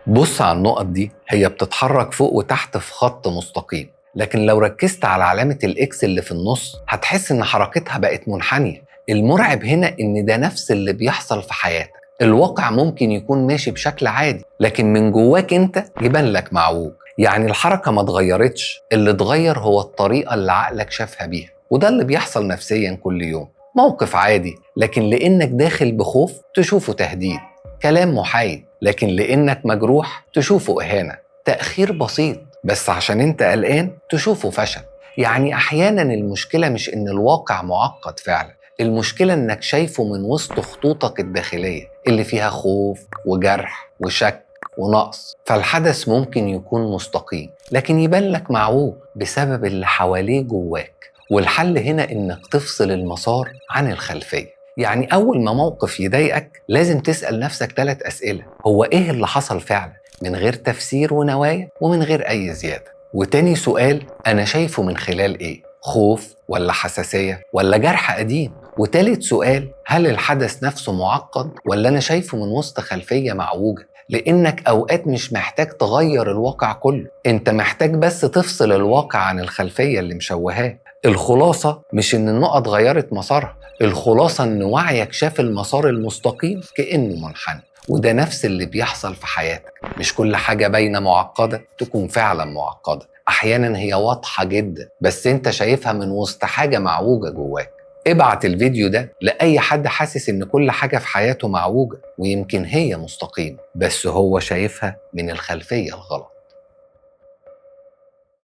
بص على النقط دي، هي بتتحرك فوق وتحت في خط مستقيم، لكن لو ركزت على علامة الإكس اللي في النص هتحس إن حركتها بقت منحنية. المرعب هنا إن ده نفس اللي بيحصل في حياتك. الواقع ممكن يكون ماشي بشكل عادي، لكن من جواك أنت يبان لك معوج. يعني الحركة ما اتغيرتش، اللي اتغير هو الطريقة اللي عقلك شافها بيها، وده اللي بيحصل نفسيا كل يوم. موقف عادي لكن لأنك داخل بخوف تشوفه تهديد، كلام محايد لكن لأنك مجروح تشوفه إهانة، تأخير بسيط بس عشان أنت قلقان تشوفه فشل. يعني أحيانا المشكلة مش إن الواقع معقد فعلا، المشكلة إنك شايفه من وسط خطوطك الداخلية اللي فيها خوف وجرح وشك ونقص. فالحدث ممكن يكون مستقيم لكن يبان لك معوج بسبب اللي حواليه جواك. والحل هنا إنك تفصل المسار عن الخلفية. يعني أول ما موقف يضايقك لازم تسأل نفسك 3 أسئلة: هو إيه اللي حصل فعلا؟ من غير تفسير ونوايا ومن غير أي زيادة. وتاني سؤال: أنا شايفه من خلال إيه؟ خوف ولا حساسية ولا جرح قديم؟ وتالت سؤال: هل الحدث نفسه معقد ولا أنا شايفه من وسط خلفية معوجة؟ لأنك أوقات مش محتاج تغير الواقع كله، أنت محتاج بس تفصل الواقع عن الخلفية اللي مشوهاه. الخلاصة مش إن النقط غيرت مسارها، الخلاصة إن وعيك شاف المسار المستقيم كأنه منحني. وده نفس اللي بيحصل في حياتك. مش كل حاجة باينة معقدة تكون فعلا معقدة، أحيانا هي واضحة جدا بس أنت شايفها من وسط حاجة معوجة جواك. ابعت الفيديو ده لأي حد حاسس إن كل حاجة في حياته معوجة، ويمكن هي مستقيمة بس هو شايفها من الخلفية الغلط.